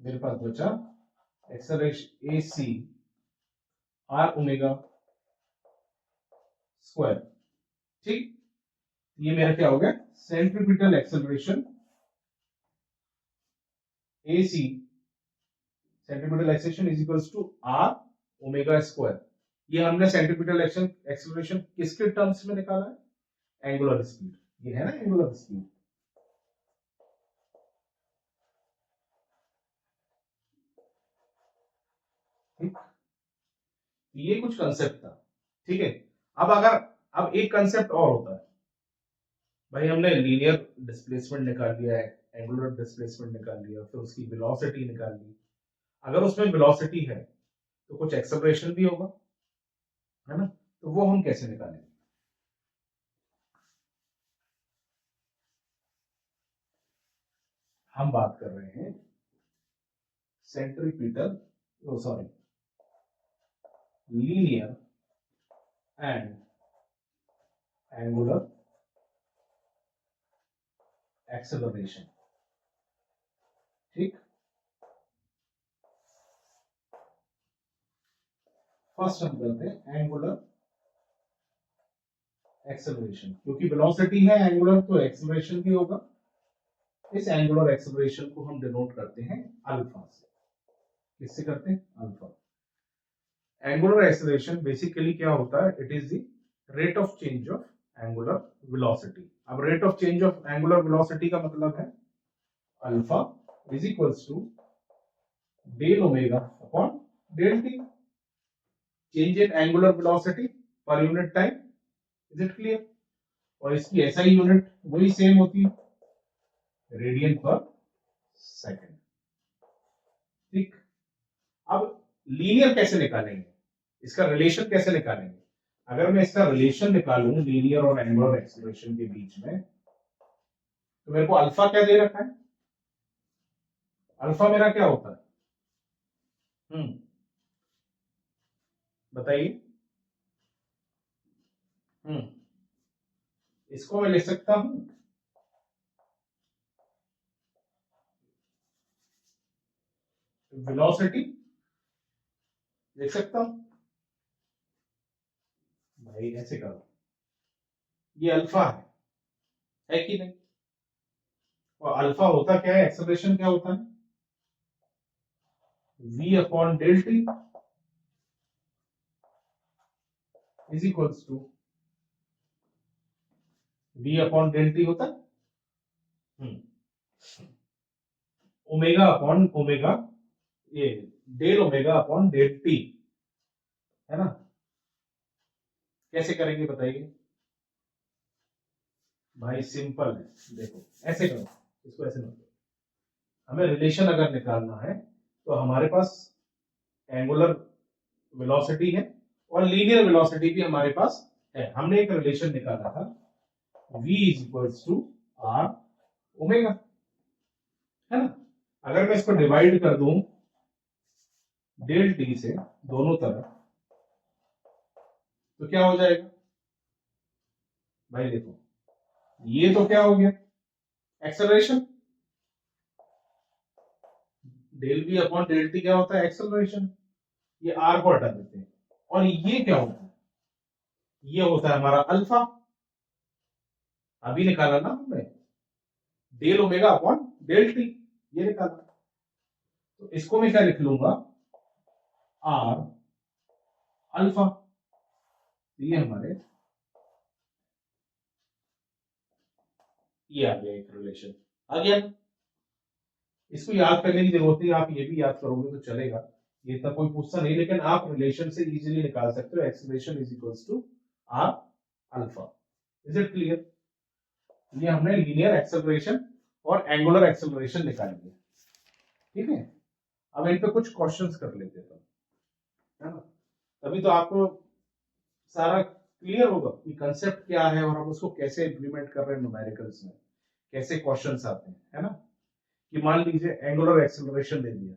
मेरे पास बचा acceleration A C R omega square, ठीक। ये मेरा क्या हो गया, centripetal acceleration A C, centripetal acceleration is equals to R omega square. ये हमने सेंट्रीपिटल एक्सेलरेशन किसके टर्म्स में निकाला है, एंगुलर स्पीड, ये है ना एंगुलर स्पीड, ठीक। ये कुछ कंसेप्ट था, ठीक है। अब एक कंसेप्ट और होता है, भाई हमने लीनियर डिस्प्लेसमेंट निकाल लिया है, एंगुलर डिस्प्लेसमेंट निकाल लिया, फिर उसकी वेलोसिटी निकाल ली, अगर उसमें वेलोसिटी है तो कुछ एक्सेलरेशन भी होगा, है ना, तो वो हम कैसे निकालेंगे, हम बात कर रहे हैं centripetal, sorry, linear and angular acceleration, ठीक। फर्स्ट हम करते हैं एंगुलर एक्सेलरेशन, क्योंकि वेलोसिटी है एंगुलर तो एक्सेलरेशन भी होगा, इस एंगुलर एक्सेलरेशन को हम डिनोट करते हैं अल्फा से, किससे करते हैं, अल्फा। एंगुलर एक्सेलरेशन बेसिकली क्या होता है, it is the rate of change of angular velocity. अब rate of change of angular velocity का मतलब है alpha is equals to del omega upon del T, change in angular velocity per unit time, is it clear. और इसकी SI unit वही same होती है, radian पर सेकेंड। ठीक, अब लीनियर कैसे निकालेंगे, इसका रिलेशन कैसे निकालेंगे? अगर मैं इसका रिलेशन निकालूं लीनियर और एंगुलर एक्सीलरेशन के बीच में, तो मेरे को अल्फा क्या दे रखा है? अल्फा मेरा क्या होता है? बताइए। इसको मैं लिख सकता हूं वेलोसिटी, लिख सकता हूं भाई, ऐसे करो, ये अल्फा है कि नहीं? और अल्फा होता क्या है, एक्सेलरेशन क्या होता है? v upon del T is equals to v upon del T होता है ओमेगा अपॉन ओमेगा, ये del omega upon del T, है ना? कैसे करेंगे बताइए भाई? सिंपल है, देखो ऐसे करो, इसको ऐसे मत करो। हमें रिलेशन अगर निकालना है तो हमारे पास एंगुलर वेलोसिटी है और लीनियर वेलोसिटी भी हमारे पास है। हमने एक रिलेशन निकाला था v is equals to R omega, है ना? अगर मैं इसको डिवाइड कर दूं डेल टी से दोनों तरफ, तो क्या हो जाएगा भाई? देखो, ये तो क्या हो गया, acceleration, del V upon del T क्या होता है? एक्सेलरेशन। ये आर को हटा देते हैं, और ये क्या होता है? ये होता है हमारा अल्फा, अभी निकाला ना हमने, del omega upon del T, ये निकाला। तो इसको मैं क्या लिख लूंगा? R alpha. ये हमारे, ये आ गया एक रिलेशन, आ गया। इसको याद करने की जरूरत नहीं, आप ये भी याद करोगे तो चलेगा, ये इतना कोई पूछता नहीं, लेकिन आप रिलेशन से इजीली निकाल सकते हो acceleration is equals to R alpha. Is it clear? ये हमने लीनियर एक्सेलरेशन और एंगुलर एक्सेलरेशन निकाल लिया, ठीक है? अब इन पे कुछ क्वेश्चंस कर लेते हैं, है ना? तभी तो आपको सारा क्लियर होगा कि कंसेप्ट क्या है और हम उसको कैसे इंप्लीमेंट कर रहे हैं न्यूमेरिकल्स में, कैसे क्वेश्चंस आते हैं, है ना? कि मान लीजिए एंगुलर एक्सेलरेशन दे दिया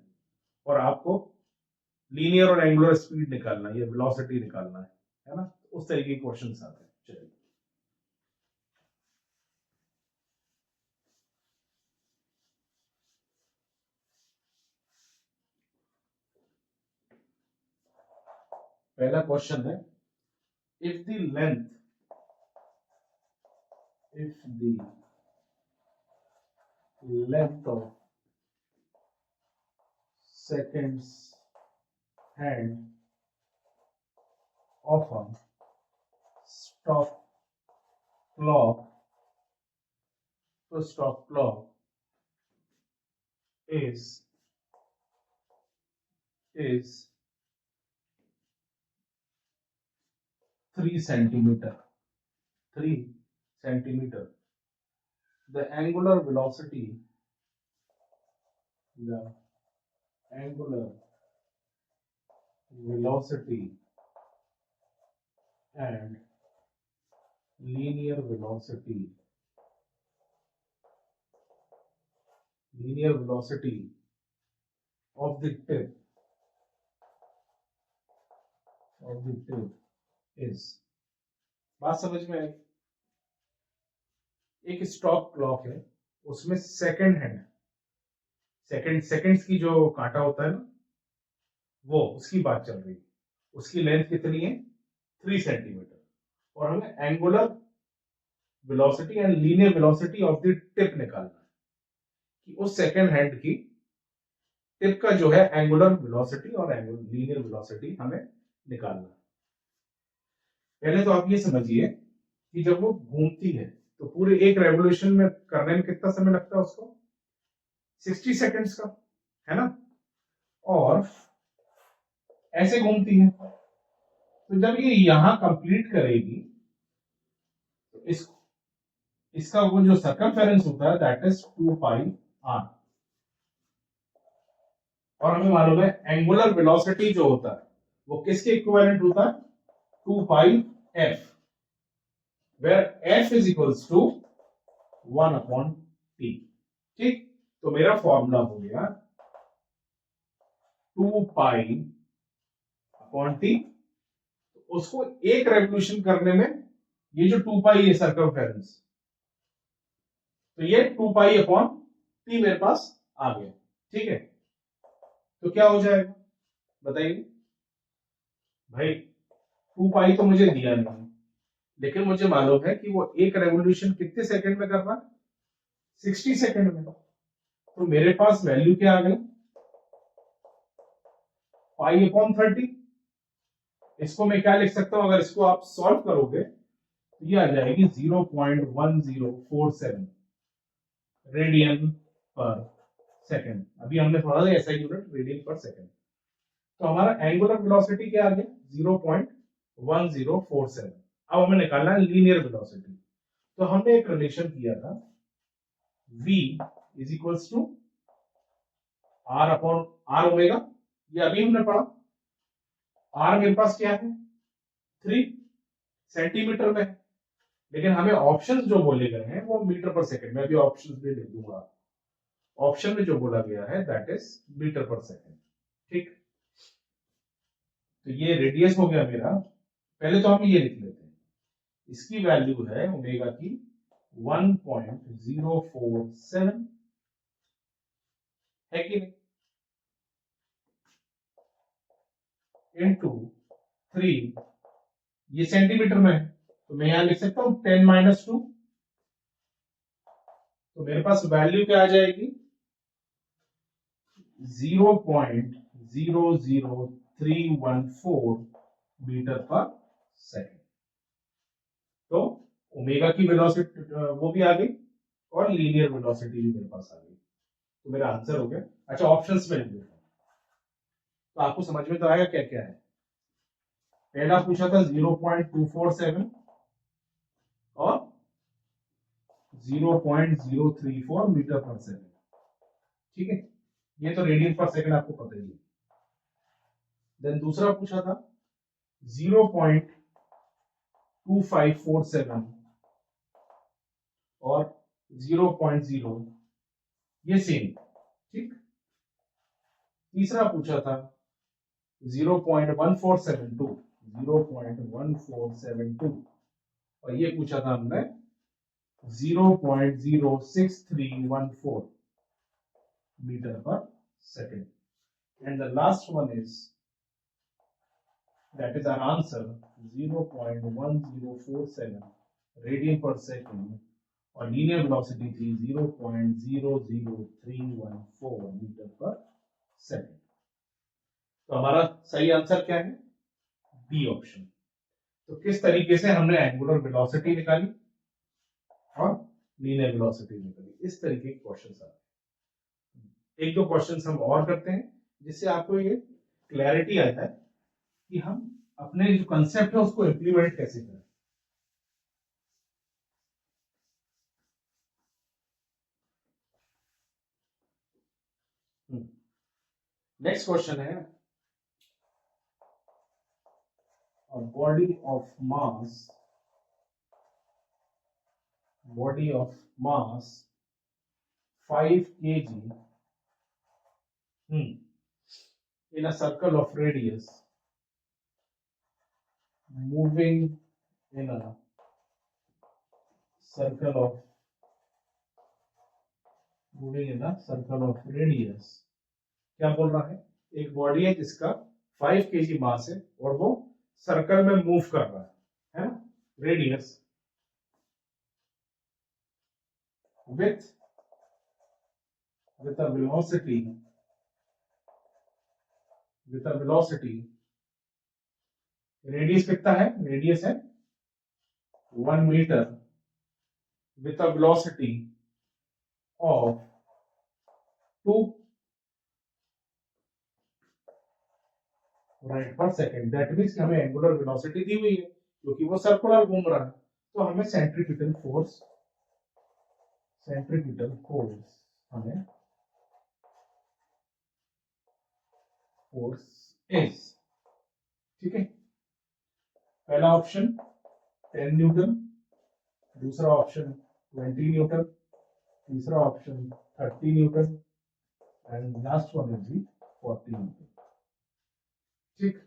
और आपको लीनियर और एंगुलर स्पीड निकालना है, ये वेलोसिटी निकालना है ना? उस तरीके के क्वेश्चंस आते हैं। चलिए, पहला क्वेश्चन है, if the length, if the length of seconds hand of a stop clock, so stop clock is 3 centimeter, 3 centimeter. The angular velocity and linear velocity of the tip is, बात समझ में आई? एक stop clock है, उसमें second hand, seconds की जो कांटा होता है ना, वो उसकी बात चल रही है। उसकी लेंथ कितनी है? 3 सेंटीमीटर। और हमें angular velocity and linear velocity of the tip निकालना है कि उस सेकंड हैंड की टिप का जो है एंगुलर वेलोसिटी और लीनियर वेलोसिटी हमें निकालना है। पहले तो आप ये समझिए कि जब वो घूमती है तो पूरे एक रेवोल्यूशन में करने में कितना समय लगता है उसको? 60 सेकंड्स का, है ना? और ऐसे घूमती है, तो जब ये यहां कंप्लीट करेगी तो इस इसका वो जो सर्कमफेरेंस होता है दैट इज 2 पाई आर। और हमें मालूम है एंगुलर वेलोसिटी जो होता है वो किसके इक्विवेलेंट होता है, 2 pi F, where F is equals to 1 upon T. ठीक, तो मेरा फॉर्मूला हो गया 2 पाई अपॉन टी। उसको एक रेवोल्यूशन करने में ये जो 2 पाई है सर्कमफेरेंस, तो ये 2 पाई अपॉन टी मेरे पास आ गया। ठीक है, तो क्या हो जाएगा बताइए भाई। 2 पाई तो मुझे दिया नहीं, लेकिन मुझे मालूम है कि वो एक रेवोल्यूशन कितने सेकंड में कर रहा है, 60 सेकंड में। तो मेरे पास वैल्यू क्या आ गई, पाई अपॉन 30। इसको मैं क्या लिख सकता हूं, अगर इसको आप सॉल्व करोगे तो ये आ जाएगी 0.1047 रेडियन पर सेकंड। अभी हमने थोड़ा सा ऐसा यूनिट रेडियन पर सेकंड। तो हमारा एंगुलर वेलोसिटी क्या आ गया, 0.1047। अब हमें निकालना है लीनियर वेलोसिटी। तो हमने एक रिलेशन किया था v is equals to R upon R omega, ये अभी हमने पढ़ा। आर मेरे पास क्या है, 3 सेंटीमीटर में है, लेकिन हमें ऑप्शंस जो बोले गए हैं वो मीटर पर सेकंड में, अभी ऑप्शंस भी लिख दूंगा। ऑप्शन में जो बोला गया है दैट इज मीटर पर सेकंड। ठीक, तो ये रेडियस हो गया मेरा। पहले तो हम ये लिख लेते हैं, इसकी वैल्यू है ओमेगा की 1.047, है कि नहीं, इनटू 3, ये सेंटीमीटर में है तो मैं यहां लिख सकता हूं 10-2। तो मेरे पास वैल्यू क्या आ जाएगी, 0.00314 मीटर पर सेकंड। तो ओमेगा की वेलोसिटी वो भी आ गई और लीनियर वेलोसिटी भी मेरे पास आ गई। तो मेरा आंसर हो गया। अच्छा, ऑप्शंस में लिख देता हूं तो आपको समझ में तो आएगा क्या क्या है। पहला पूछा था 0.247 और 0.034 मीटर पर सेकंड। ठीक है, ये तो रेडियन पर सेकंड आपको पता ही है। देन दूसरा पूछा था 0.2547 और 0.0, ये सेम। ठीक, तीसरा पूछा था 0.1472, 0.1472 और ये पूछा था हमने 0.06314 मीटर पर second. And the last one is that is our answer 0.1047 radian पर सेकंड और लीनियर वेलोसिटी थी 0.00314 मीटर पर सेकंड। तो हमारा सही आंसर क्या है, बी ऑप्शन। तो किस तरीके से हमने एंगुलर वेलोसिटी निकाली और लीनियर वेलोसिटी निकाली, इस तरीके के क्वेश्चंस आते हैं। एक दो क्वेश्चंस हम और करते हैं जिससे आपको ये क्लैरिटी आता है कि हम अपने जो कंसेप्ट है उसको इंप्लीमेंट कैसे करें। नेक्स्ट क्वेश्चन है, a body of mass 5 kg in a circle of radius moving in a circle of radius। क्या बोल रहा है, एक बॉडी है जिसका 5 kg मास है और वो सर्कल में मूव कर रहा है ना, radius with a velocity radius कितना है, रेडियस है 1 metre with a velocity of 2 राइट पर सेकंड। दैट मींस हमें एंगुलर वेलोसिटी दी हुई है क्योंकि वो सर्कुलर घूम रहा है, तो हमें सेंट्रीफ्यूगल फोर्स सेंट्रीपिटल फोर्स हमें फोर्स इज, ठीक है, पहला ऑप्शन 10 न्यूटन, दूसरा ऑप्शन 20 न्यूटन, तीसरा option 30 Newton and last one is 40 Newton. ठीक,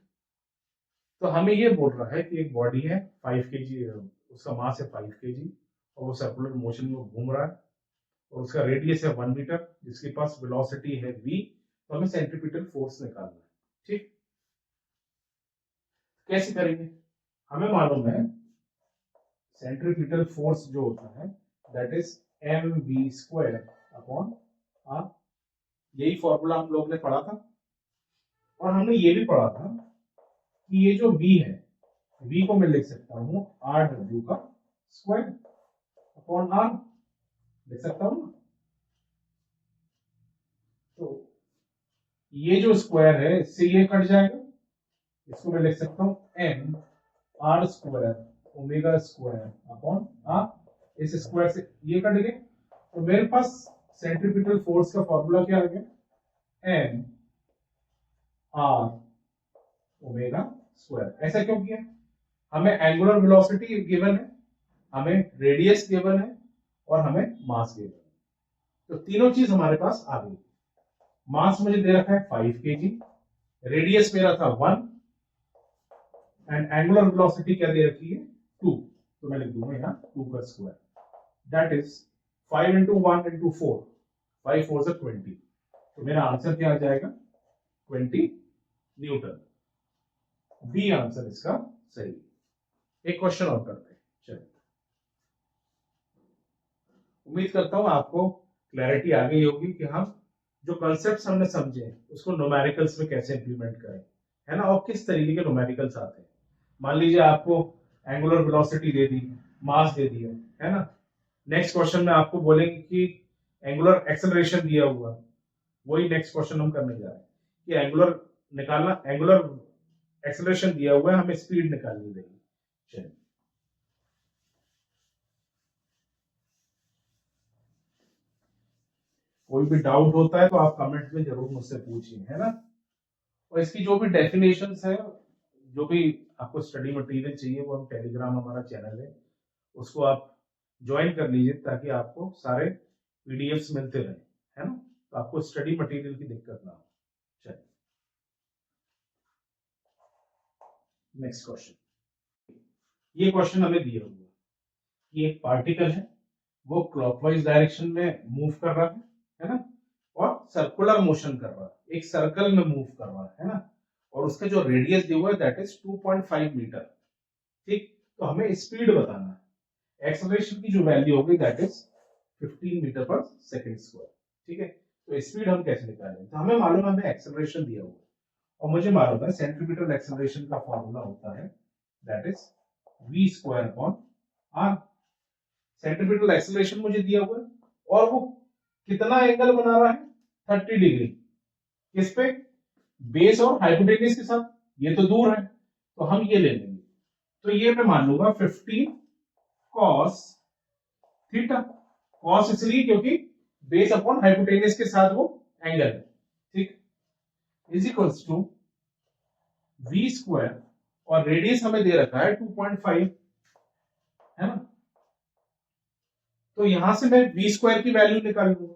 तो हमें ये बोल रहा है कि एक बॉडी है 5 केजी, उसका मास है 5 केजी और वो सर्कुलर मोशन में घूम रहा है और उसका रेडियस है 1 मीटर, जिसके पास वेलोसिटी है v, तो हमें सेंट्रीपिटल फोर्स निकालना है। ठीक, कैसे करेंगे? हमें मालूम है सेंट्रीपिटल फोर्स जो होता है that is mv² upon r, यही फॉर्मूला हम लोग ने पढ़ा था और हमने ये भी पढ़ा था कि ये जो v है, v को मैं लिख सकता हूं rw का स्क्वायर अपॉन r, लिख सकता हूं ना। तो ये जो स्क्वायर है इससे ये कट जाएगा, इसको मैं लिख सकता हूं m r² omega square upon r, इस स्क्वायर से ये कट गए तो मेरे पास सेंट्रीपिटल फोर्स का फॉर्मूला क्या आ गया, m r ओमेगा स्क्वायर। ऐसा क्यों किया? हमें एंगुलर वेलोसिटी गिवन है, हमें रेडियस गिवन है और हमें मास गिवन है, तो तीनों चीज हमारे पास आ गई। मास मुझे दे रखा है 5 केजी, रेडियस मेरा था 1 एंड एंगुलर वेलोसिटी क्या दे रखी है 2, तो मैं लिख दूंगा यहाँ 2 का square, that is 5 into 1 into 4, 5 4 से 20, तो मेरा आंसर क्या आ जाएगा 20 न्यूटन। बी आंसर इसका सही। एक क्वेश्चन और करते हैं, चलिए। उम्मीद करता हूं आपको क्लैरिटी आ गई होगी कि हम जो कॉन्सेप्ट्स हमने समझे उसको न्यूमेरिकल्स में कैसे इंप्लीमेंट करें, है ना, और किस तरीके के न्यूमेरिकल्स आते हैं। मान लीजिए आपको एंगुलर वेलोसिटी दे दी, मास दे दिया, है ना, नेक्स्ट क्वेश्चन में आपको बोलेंगे कि एंगुलर एक्सेलरेशन दिया हुआ, वही नेक्स्ट क्वेश्चन हम करने जा रहे हैं कि एंगुलर निकालना, एंगुलर एक्सेलरेशन दिया हुआ है, हमें स्पीड निकालनी रहेगी। चलिए, कोई भी डाउट होता है तो आप कमेंट में जरूर मुझसे पूछिए, है ना। और इसकी जो भी डेफिनेशंस है, जो भी आपको स्टडी मटेरियल चाहिए, वो हम टेलीग्राम हमारा चैनल है, उसको आप ज्वाइन कर लीजिए ताकि आपको सारे पीडीएफ्स मिलते रहे, है ना, तो आपको स्टडी मटेरियल की दिक्कत ना हो। चलिए, नेक्स्ट क्वेश्चन। ये क्वेश्चन हमें दिया हुआ है कि एक पार्टिकल है, वो क्लॉकवाइज डायरेक्शन में मूव कर रहा है ना, और सर्कुलर मोशन कर रहा है, एक सर्कल में मूव कर रहा है ना, और उसका जो रेडियस दिया हुआ है दैट इज 2.5 मीटर। ठीक, तो हमें स्पीड बताना है, एक्सेलरेशन की जो वैल्यू होगी दैट इज 15 मीटर पर सेकंड स्क्वायर। ठीक है, तो स्पीड हम कैसे निकालेंगे? तो हमें मालूम है, हमें एक्सेलरेशन दिया हुआ है और मुझे मालूम है सेंट्रीपिटल एक्सेलरेशन का फॉर्मूला होता है that is v² upon r। Centripetal acceleration मुझे दिया हुआ है और वो कितना एंगल बना रहा है 30 डिग्री, किस पे? बेस और हाइपोटेन्यूज के साथ, ये तो दूर है तो हम ये ले लेंगे, तो ये मैं मान लूंगा 15 cos थीटा, cos इसलिए क्योंकि बेस अपॉन हाइपोटेन्यूज के साथ वो एंगल है। ठीक, इज इक्वल्स टू v² और रेडियस हमें दे रखा है 2.5, है ना, तो यहां से मैं v² की वैल्यू निकाल लूंगा,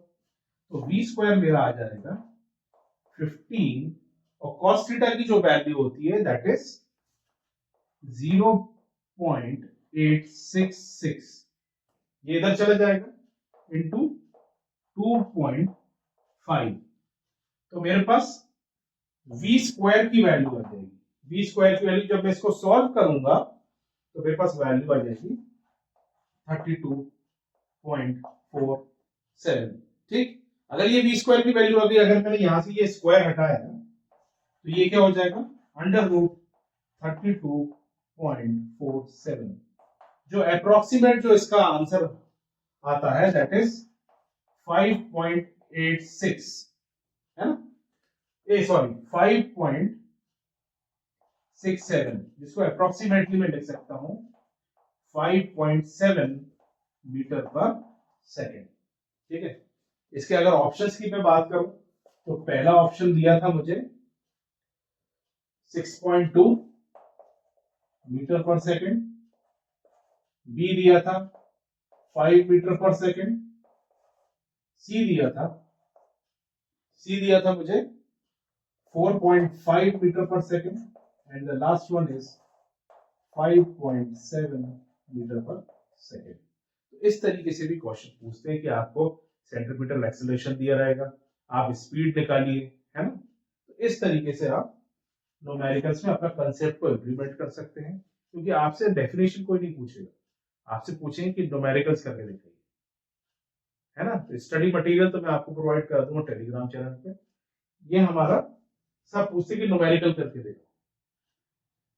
तो v² मेरा आ जाएगा 15 और cos थीटा की जो वैल्यू होती है दैट इज 0.866, ये इधर चला जाएगा इंटू 2.5, तो मेरे पास v² की वैल्यू आ जाएगी। v² की वैल्यू जब मैं इसको सॉल्व करूंगा तो मेरे पास वैल्यू आ जाएगी 32.47। ठीक, अगर ये v² की वैल्यू आ गई, अगर मैंने यहां से ये स्क्वायर हटाया तो ये क्या हो जाएगा अंडर रूट 32.47, जो अप्रोक्सीमेट जो इसका आंसर आता है दैट इज 5.86, है ना, ए सॉरी 5.67, जिसको अप्रोक्सीमेटली मैं लिख सकता हूं 5.7 मीटर पर सेकेंड। ठीक है। इसके अगर ऑप्शंस की मैं बात करूं तो पहला ऑप्शन दिया था मुझे 6.2 मीटर पर सेकेंड, बी दिया था 5 मीटर पर सेकेंड, सी दिया था मुझे 4.5 मीटर पर second and the last one is 5.7 metre पर सेकेंड। तो इस तरीके से भी क्वेश्चन पूछते हैं कि आपको सेंटीमीटर एक्सेलरेशन दिया रहेगा, आप स्पीड निकालिए, है ना। तो इस तरीके से आप न्यूमेरिकल्स में अपना कंसेप्ट को इम्प्लीमेंट कर सकते हैं, क्योंकि आपसे डेफिनेशन कोई नहीं पूछेगा, आपसे पूछेंगे कि न्यूमेरिकल्स करके दिखाइए, है ना। तो स्टडी मटेरियल तो मैं आपको प्रोवाइड कर दूंगा टेलीग्राम चैनल पे। ये हमारा सब पूछते कि न्यूमेरिकल करके देखो,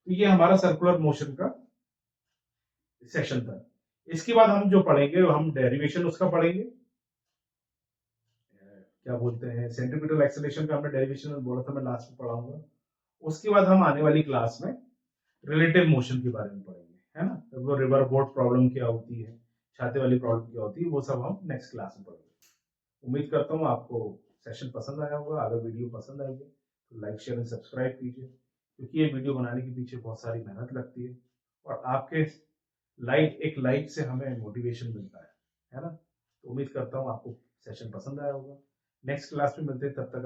तो ये हमारा सर्कुलर मोशन का सेक्शन था। इसके बाद हम जो पढ़ेंगे हम डेरिवेशन उसका पढ़ेंगे, क्या बोलते हैं सेंटीमीटर एक्सेलरेशन का हमने डेरिवेशन बोला था, मैं लास्ट में पढ़ाऊंगा। उसके बाद हम आने वाली क्लास में रिलेटिव मोशन के बारे में पढ़ेंगे, है ना। तो वो रिवर बोट प्रॉब्लम क्या होती है, छाते वाली प्रॉब्लम क्या होती है, वो सब हम नेक्स्ट क्लास में पढ़ेंगे। उम्मीद करता हूँ आपको सेशन पसंद आया होगा। अगर वीडियो पसंद आएगी तो लाइक शेयर एंड सब्सक्राइब कीजिए, क्योंकि ये वीडियो बनाने के पीछे बहुत सारी मेहनत लगती है और आपके एक लाइक से हमें मोटिवेशन मिलता है ना। तो उम्मीद करता हूँ आपको सेशन पसंद आया होगा। नेक्स्ट क्लास में मिलते हैं, तब तक आप